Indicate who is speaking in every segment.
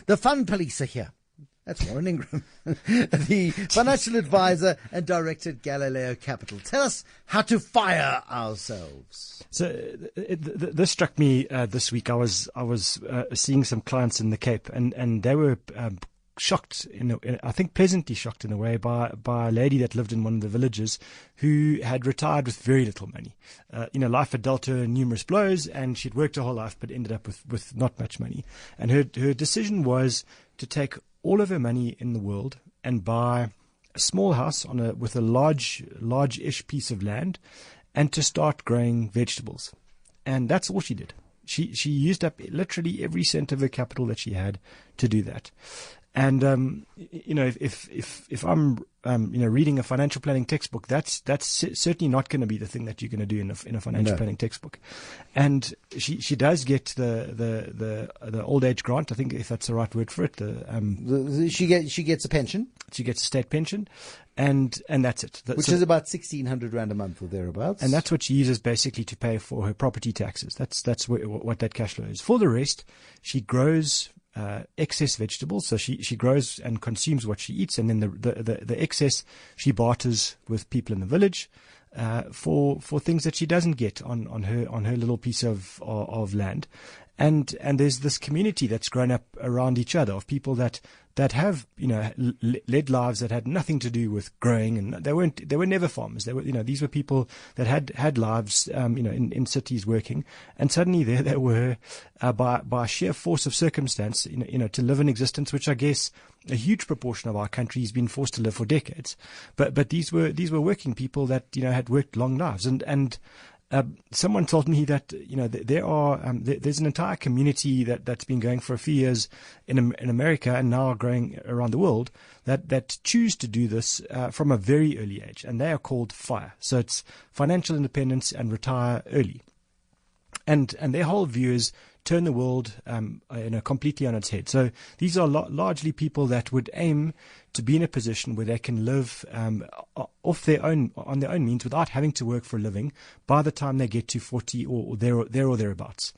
Speaker 1: The fun police are here. That's Warren Ingram, the financial advisor and director at Galileo Capital. Tell us how to fire ourselves.
Speaker 2: So this struck me this week. I was seeing some clients in the Cape, and they were shocked, I think pleasantly shocked in a way, by a lady that lived in one of the villages who had retired with very little money. Life had dealt her numerous blows, and she'd worked her whole life, but ended up with not much money. And her decision was to take all of her money in the world and buy a small house with a large-ish piece of land, and to start growing vegetables. And that's all she did. She used up literally every cent of her capital that she had to do that. And if I'm reading a financial planning textbook, that's certainly not going to be the thing that you're going to do in a financial planning textbook. And she does get the old age grant, I think, if that's the right word for it.
Speaker 1: She gets a pension.
Speaker 2: She gets a state pension, and that's it.
Speaker 1: Which is about 1,600 rand a month or thereabouts.
Speaker 2: And that's what she uses basically to pay for her property taxes. That's what that cash flow is. For the rest, she grows excess vegetables, so she grows and consumes what she eats, and then the excess she barters with people in the village for things that she doesn't get on her little piece of land. And there's this community that's grown up around each other of people that have led lives that had nothing to do with growing, and they were never farmers. They were these were people that had lives in cities working, and suddenly there they were by sheer force of circumstance to live an existence which I guess a huge proportion of our country has been forced to live for decades. But these were working people that had worked long lives, and someone told me that there's an entire community that's been going for a few years in America and now growing around the world that choose to do this from a very early age, and they are called FIRE. So it's financial independence and retire early, and their whole view is turn the world completely on its head. So these are largely people that would aim to be in a position where they can live on their own means without having to work for a living by the time they get to 40 or thereabouts.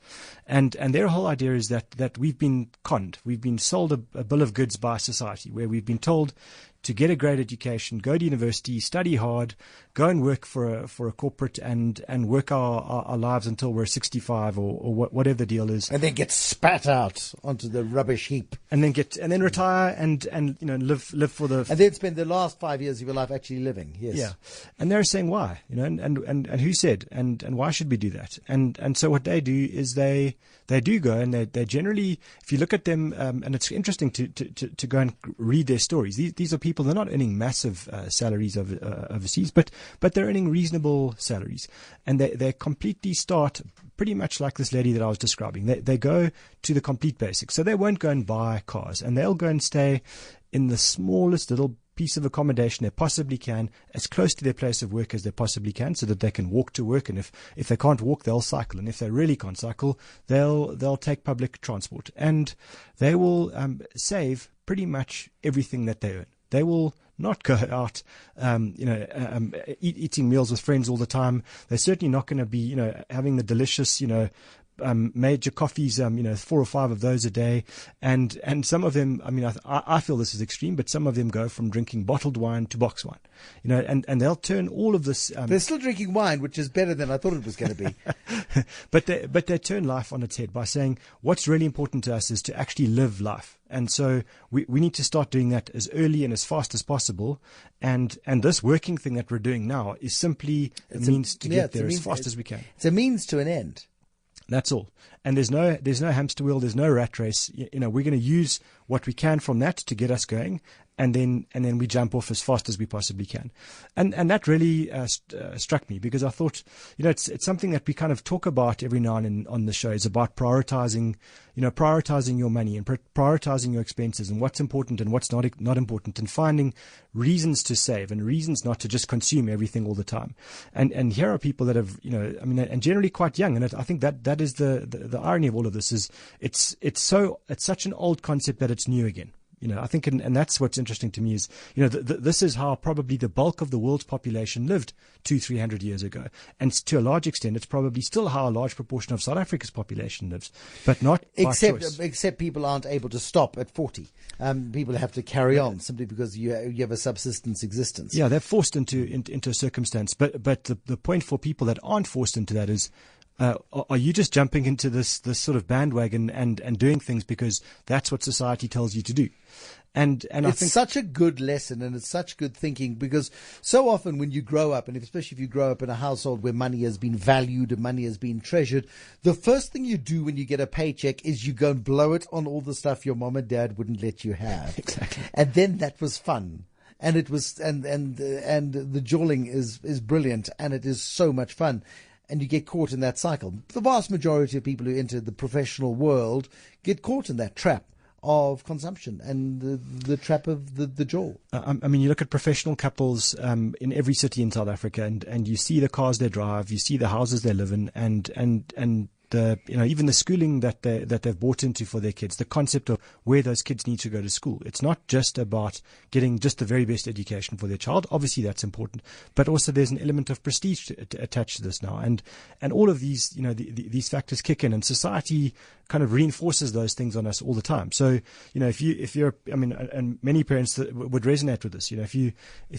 Speaker 2: And their whole idea is that we've been conned. We've been sold a bill of goods by society, where we've been told to get a great education, go to university, study hard, go and work for a corporate, and work our lives until we're 65 or whatever the deal is,
Speaker 1: and then get spat out onto the rubbish heap,
Speaker 2: and then retire and live for the
Speaker 1: and then spend the last 5 years of your life actually living. Yes,
Speaker 2: yeah. And they're saying why, and who said, and why should we do that? And so what they do is they do go, and they generally, if you look at them, and it's interesting to go and read their stories. These are people, they're not earning massive salaries overseas, but they're earning reasonable salaries, and they completely start pretty much like this lady that I was describing. They go to the complete basics, so they won't go and buy cars, and they'll go and stay in the smallest little piece of accommodation they possibly can, as close to their place of work as they possibly can, so that they can walk to work. And if they can't walk, they'll cycle. And if they really can't cycle, they'll take public transport. And they will save pretty much everything that they earn. They will not go out, eating meals with friends all the time. They're certainly not going to be, having the delicious, major coffees, 4 or 5 of those a day. And some of them, I feel this is extreme, but some of them go from drinking bottled wine to box wine, and they'll turn all of this.
Speaker 1: They're still drinking wine, which is better than I thought it was going to be.
Speaker 2: but they turn life on its head by saying what's really important to us is to actually live life. And so we need to start doing that as early and as fast as possible. And this working thing that we're doing now is simply a means to get there as fast as we can.
Speaker 1: It's a means to an end.
Speaker 2: That's all. And there's no hamster wheel. There's no rat race. We're going to use what we can from that to get us going, and then we jump off as fast as we possibly can. And that really struck me, because I thought, it's something that we kind of talk about every now and then on the show. It's about prioritizing your money and prioritizing your expenses and what's important and what's not important, and finding reasons to save and reasons not to just consume everything all the time. And here are people that have, and generally quite young. And I think that is the irony of all of this is it's such an old concept that it's new again. I think, and that's what's interesting to me is, this is how probably the bulk of the world's population lived 200-300 years ago. And to a large extent, it's probably still how a large proportion of South Africa's population lives, but not by choice.
Speaker 1: Except people aren't able to stop at 40. People have to carry on simply because you have a subsistence existence.
Speaker 2: Yeah, they're forced into a circumstance. But the point for people that aren't forced into that is, are you just jumping into this sort of bandwagon and doing things because that's what society tells you to do? And I think
Speaker 1: such a good lesson, and it's such good thinking, because so often when you grow up, and especially if you grow up in a household where money has been valued and money has been treasured, the first thing you do when you get a paycheck is you go and blow it on all the stuff your mom and dad wouldn't let you have.
Speaker 2: Exactly.
Speaker 1: And then that was fun. And it was, and the jawling is brilliant, and it is so much fun. And you get caught in that cycle. The vast majority of people who enter the professional world get caught in that trap of consumption and the trap of the jaw.
Speaker 2: I mean, you look at professional couples in every city in South Africa, and you see the cars they drive, you see the houses they live in, and the even the schooling that they've bought into for their kids, the concept of where those kids need to go to school. It's not just about getting just the very best education for their child. Obviously, that's important, but also there's an element of prestige attached to this now, and all of these these factors kick in, and society kind of reinforces those things on us all the time. So if you're and many parents would resonate with this. If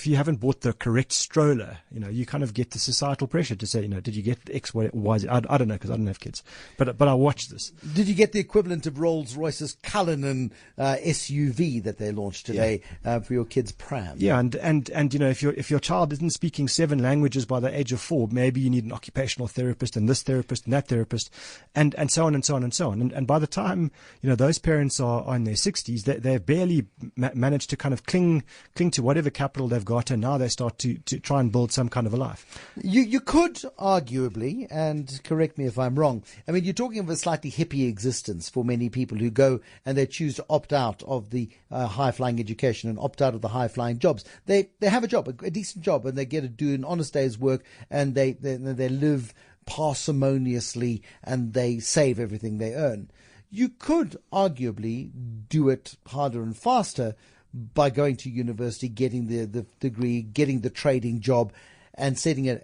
Speaker 2: you haven't bought the correct stroller, you kind of get the societal pressure to say, did you get X, Y, Z? I don't know, because I don't have kids. But I watch this.
Speaker 1: Did you get the equivalent of Rolls-Royce's Cullinan SUV that they launched today for your kid's pram?
Speaker 2: Yeah, and if your child isn't speaking 7 languages by the age of 4, maybe you need an occupational therapist and this therapist and that therapist, and so on and so on and so on. And by the time those parents are in their 60s, they've barely managed to kind of cling to whatever capital they've got, and now they start to try and build some kind of a life.
Speaker 1: You could arguably, and correct me if I'm wrong, I mean, you're talking of a slightly hippie existence for many people who go and they choose to opt out of the high-flying education and opt out of the high-flying jobs. They have a job, a decent job, and they get to do an honest day's work, and they live parsimoniously, and they save everything they earn. You could arguably do it harder and faster by going to university, getting the degree, getting the trading job, and setting a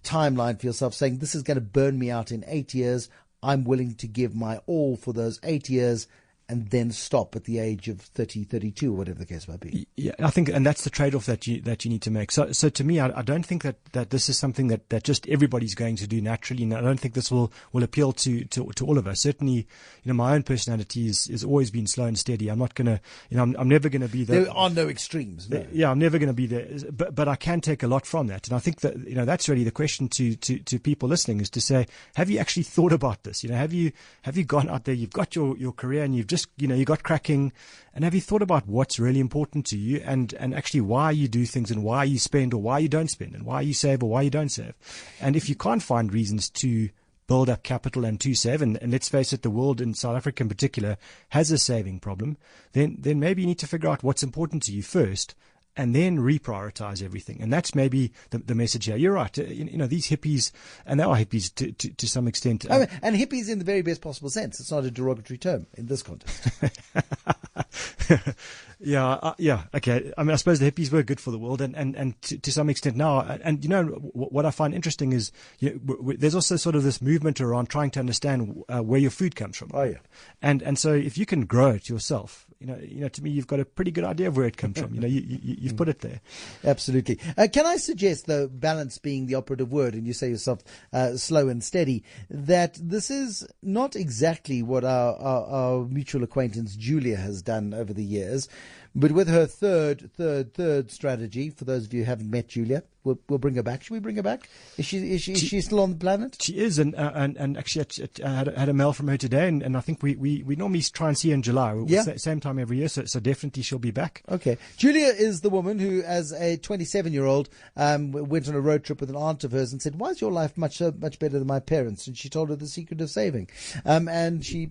Speaker 1: timeline for yourself, saying this is going to burn me out in 8 years. I'm willing to give my all for those 8 years, and then stop at the age of 30, 32, or whatever the case might be.
Speaker 2: Yeah, I think, and that's the trade-off that you need to make. So to me, I don't think that this is something that just everybody's going to do naturally, and I don't think this will appeal to all of us. Certainly, my own personality is always been slow and steady. I'm not going to, I'm never going to be there.
Speaker 1: There are no extremes. No.
Speaker 2: Yeah, I'm never going to be there, but I can take a lot from that, and I think that that's really the question to people listening, is to say, have you actually thought about this? Have you gone out there? You've got your career, and you've just you got cracking, and have you thought about what's really important to you, and actually why you do things, and why you spend or why you don't spend, and why you save or why you don't save? And if you can't find reasons to build up capital and to save, and let's face it, the world in South Africa in particular has a saving problem, then maybe you need to figure out what's important to you first, and then reprioritize everything. And that's maybe the message here. You're right. These hippies, and they are hippies to some extent.
Speaker 1: And hippies in the very best possible sense. It's not a derogatory term in this context.
Speaker 2: Yeah. Okay. I mean, I suppose the hippies were good for the world, and to some extent now. And what I find interesting is there's also sort of this movement around trying to understand where your food comes from.
Speaker 1: Oh yeah.
Speaker 2: And so if you can grow it yourself, to me, you've got a pretty good idea of where it comes from. You've put it there.
Speaker 1: Absolutely. Can I suggest, though, balance being the operative word, and you say yourself slow and steady, that this is not exactly what our mutual acquaintance Julia has done over the years, but with her third strategy. For those of you who haven't met Julia, we'll bring her back. Should we bring her back? Is she still on the planet?
Speaker 2: She is, and actually I had a mail from her today, and I think we normally try and see her in July.
Speaker 1: Yeah.
Speaker 2: Same time every year, so definitely she'll be back.
Speaker 1: Okay. Julia is the woman who, as a 27-year-old, went on a road trip with an aunt of hers and said, "Why is your life much better than my parents?" And she told her the secret of saving. And she,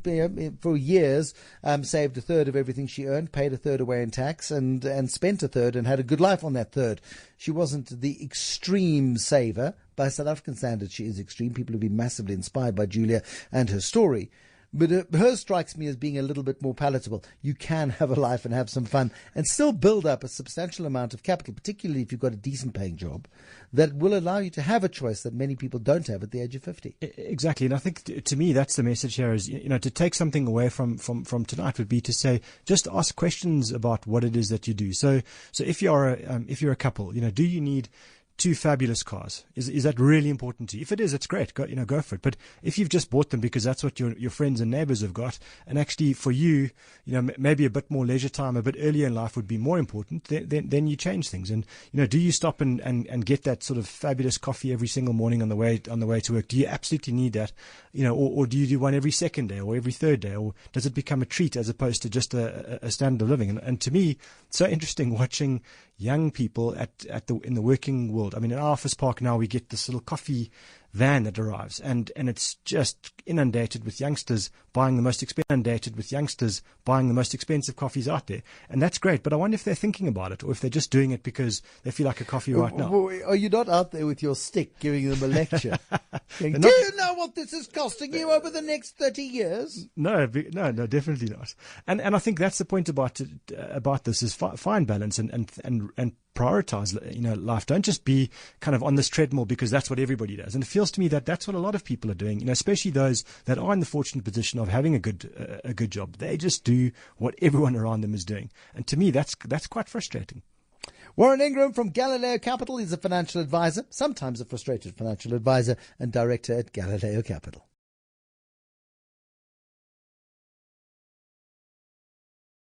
Speaker 1: for years, saved a third of everything she earned, paid a third away in tax, and spent a third, and had a good life on that third. She wasn't the extreme saver. By South African standards, she is extreme. People have been massively inspired by Julia and her story. But hers strikes me as being a little bit more palatable. You can have a life and have some fun and still build up a substantial amount of capital, particularly if you've got a decent paying job, that will allow you to have a choice that many people don't have at the age of 50.
Speaker 2: Exactly. And I think to me, that's the message here is, to take something away from tonight would be to say, just ask questions about what it is that you do. So if you're a couple, do you need two fabulous cars? Is that really important to you? If it is, it's great. Go for it. But if you've just bought them because that's what your friends and neighbors have got, and actually for you, maybe a bit more leisure time, a bit earlier in life would be more important, then you change things. And, do you stop and get that sort of fabulous coffee every single morning on the way to work? Do you absolutely need that? Or do you do one every second day or every third day? Or does it become a treat as opposed to just a standard of living? And to me, it's so interesting watching young people in the working world. I mean, in our office park now, we get this little coffee van that arrives, and it's just inundated with youngsters buying the most expensive coffees out there, and that's great. But I wonder if they're thinking about it, or if they're just doing it because they feel like a coffee right now.
Speaker 1: Are you not out there with your stick giving them a lecture? Going, do you know what this is costing you over the next 30 years?
Speaker 2: No, definitely not. And I think that's the point about this is find balance and prioritize, life. Don't just be kind of on this treadmill because that's what everybody does. And it feels to me that that's what a lot of people are doing, especially those that are in the fortunate position of having a good job. They just do what everyone around them is doing. And to me, that's quite frustrating.
Speaker 1: Warren Ingram from Galileo Capital is a financial advisor, sometimes a frustrated financial advisor, and director at Galileo Capital.